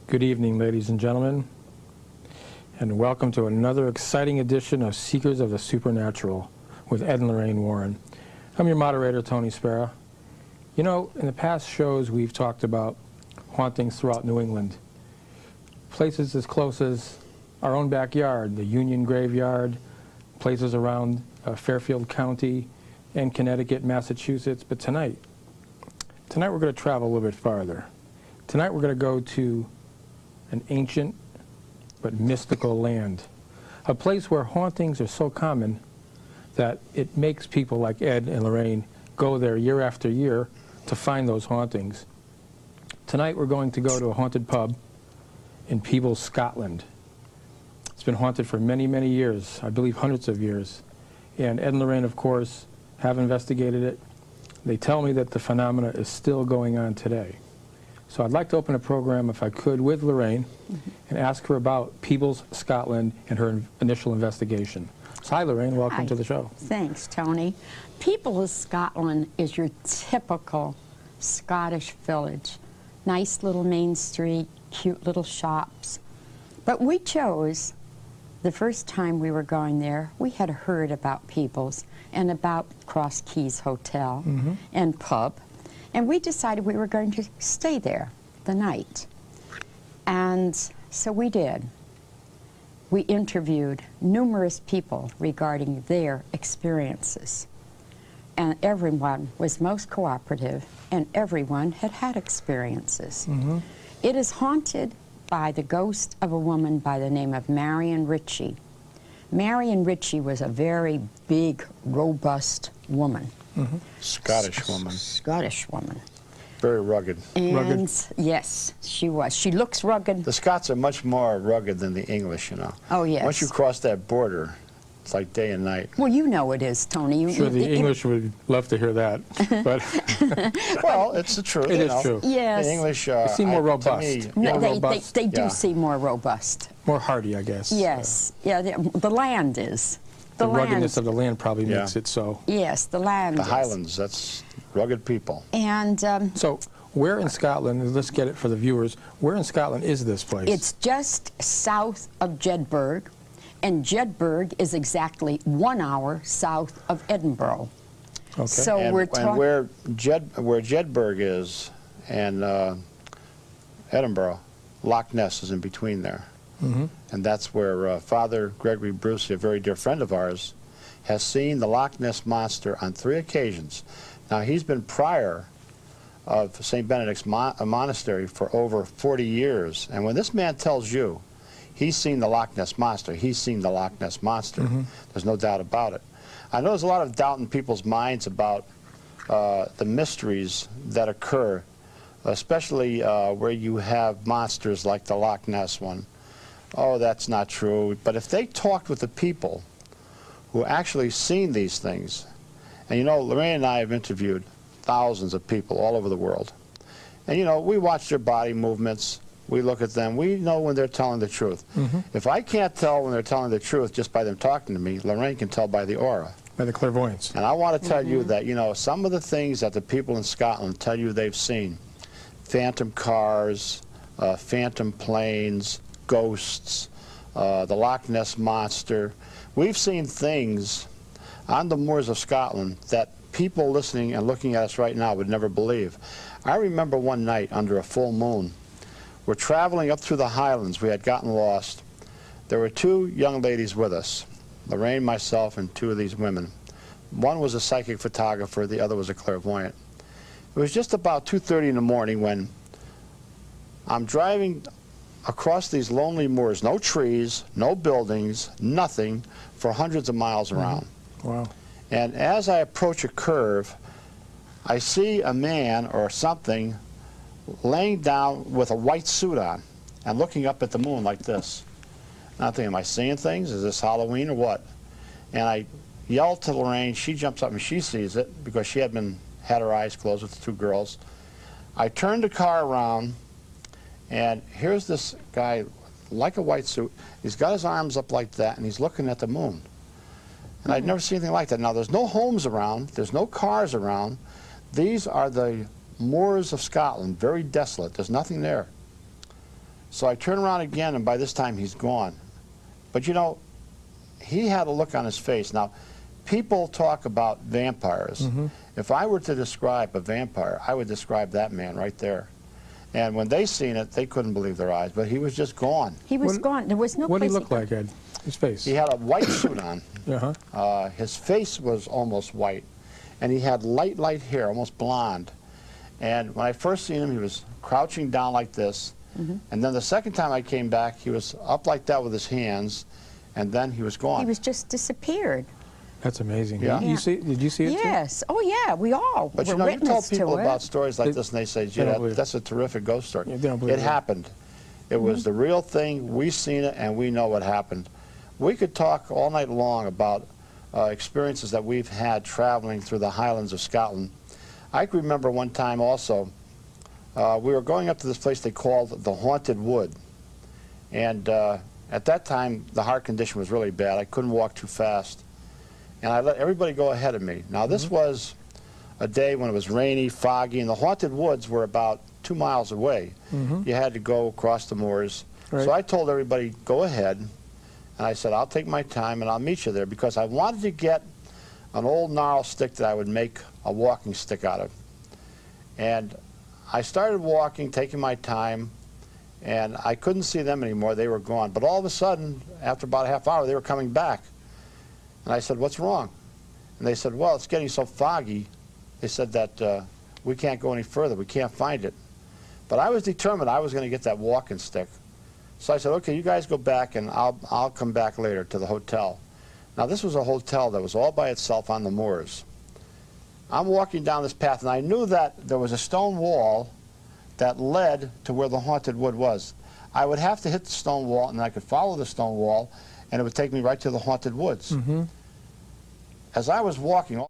Good evening, ladies and gentlemen, and welcome to another exciting edition of Seekers of the Supernatural with Ed and Lorraine Warren. I'm your moderator, Tony Sparrow. You know, in the past shows we've talked about hauntings throughout New England. Places as close as our own backyard, the Union Graveyard, places around Fairfield County, and Connecticut, Massachusetts. But tonight we're going to travel a little bit farther. Tonight we're going to go to an ancient but mystical land, a place where hauntings are so common that it makes people like Ed and Lorraine go there year after year to find those hauntings. Tonight we're going to go to a haunted pub in Peebles, Scotland. It's been haunted for many, many years, I believe hundreds of years. And Ed and Lorraine, of course, have investigated it. They tell me that the phenomena is still going on today. So I'd like to open a program, if I could, with Lorraine and ask her about Peebles, Scotland, and her initial investigation. So hi, Lorraine. Welcome to the show. Thanks, Tony. Peebles, Scotland is your typical Scottish village. Nice little main street, cute little shops. But we chose, the first time we were going there, we had heard about Peebles and about Cross Keys Hotel and pub. And we decided we were going to stay there the night. And so we did. We interviewed numerous people regarding their experiences. And everyone was most cooperative, and everyone had had experiences. It is haunted by the ghost of a woman by the name of Marion Ritchie. Marion Ritchie was a very big, robust woman. Scottish woman. Scottish woman. Very rugged. And rugged? Yes, she was. She looks rugged. The Scots are much more rugged than the English, you know. Oh, yes. Once you cross that border, it's like day and night. Well, you know it is, Tony. Sure, the English would love to hear that, but well, it's the truth. it you is know. true. Yes. The English They seem more robust. They do Yeah. seem more robust. More hardy, I guess. Yes. Yeah, the land is. The ruggedness of the land probably makes it so. Yes, the land The is. Highlands, that's rugged people. And So where in Scotland, let's get it for the viewers, where in Scotland is this place? it's just south of Jedburgh, and Jedburgh is exactly 1 hour south of Edinburgh. Okay. So And, we're and talking. where Jedburgh is and Edinburgh, Loch Ness is in between there. And that's where Father Gregory Bruce, a very dear friend of ours, has seen the Loch Ness Monster on 3 occasions. Now, he's been prior of St. Benedict's Monastery for over 40 years. And when this man tells you he's seen the Loch Ness Monster, he's seen the Loch Ness Monster. There's no doubt about it. I know there's a lot of doubt in people's minds about the mysteries that occur, especially where you have monsters like the Loch Ness one. Oh, that's not true. But if they talked with the people who actually seen these things, and you know, Lorraine and I have interviewed thousands of people all over the world. And you know, we watch their body movements, we look at them, we know when they're telling the truth. If I can't tell when they're telling the truth just by them talking to me, Lorraine can tell by the aura. By the clairvoyance. And I want to tell you that, you know, some of the things that the people in Scotland tell you they've seen, phantom cars, phantom planes, ghosts, the Loch Ness Monster. We've seen things on the moors of Scotland that people listening and looking at us right now would never believe. I remember one night under a full moon, we're traveling up through the Highlands. We had gotten lost. There were 2 young ladies with us, Lorraine, myself, and 2 of these women. One was a psychic photographer, the other was a clairvoyant. It was just about 2:30 in the morning when I'm driving across these lonely moors, no trees, no buildings, nothing, for hundreds of miles around. Wow. And as I approach a curve, I see a man or something laying down with a white suit on and looking up at the moon like this. And I'm thinking, am I seeing things? Is this Halloween or what? And I yell to Lorraine. She jumps up and she sees it because she had her eyes closed with the 2 girls. I turn the car around, and here's this guy like a white suit. He's got his arms up like that, and he's looking at the moon. And I'd never seen anything like that. Now, there's no homes around. There's no cars around. These are the moors of Scotland, very desolate. There's nothing there. So I turn around again, and by this time he's gone. But you know, he had a look on his face. Now, people talk about vampires. If I were to describe a vampire, I would describe that man right there. And when they seen it, they couldn't believe their eyes, but he was just gone. He was gone. There was no What did place he look like, Ed? His face? He had a white suit on. Uh-huh. His face was almost white, and he had light hair, almost blonde. And when I first seen him, he was crouching down like this. And then the second time I came back, he was up like that with his hands, and then he was gone. He was just disappeared. That's amazing. Yeah. Did you see it Yes. Too? Oh, yeah. We all But were you know, you tell witness to people it. about stories like this, and they say, gee, that's a terrific ghost story. Yeah, they don't believe it happened. It was the real thing. We seen it, and we know what happened. We could talk all night long about experiences that we've had traveling through the Highlands of Scotland. I can remember one time also, we were going up to this place they called the Haunted Wood. And at that time, the heart condition was really bad. I couldn't walk too fast. And I let everybody go ahead of me. Now, this was a day when it was rainy, foggy, and the Haunted Woods were about 2 miles away. You had to go across the moors. Right. So I told everybody, go ahead. And I said, I'll take my time and I'll meet you there, because I wanted to get an old gnarl stick that I would make a walking stick out of. And I started walking, taking my time, and I couldn't see them anymore. They were gone. But all of a sudden, after about a half hour, they were coming back. And I said, what's wrong? And they said, well, it's getting so foggy. They said that we can't go any further. We can't find it. But I was determined I was going to get that walking stick. So I said, okay, you guys go back, and I'll come back later to the hotel. Now, this was a hotel that was all by itself on the moors. I'm walking down this path, and I knew that there was a stone wall that led to where the Haunted Wood was. I would have to hit the stone wall, and I could follow the stone wall, and it would take me right to the Haunted Woods. As I was walking,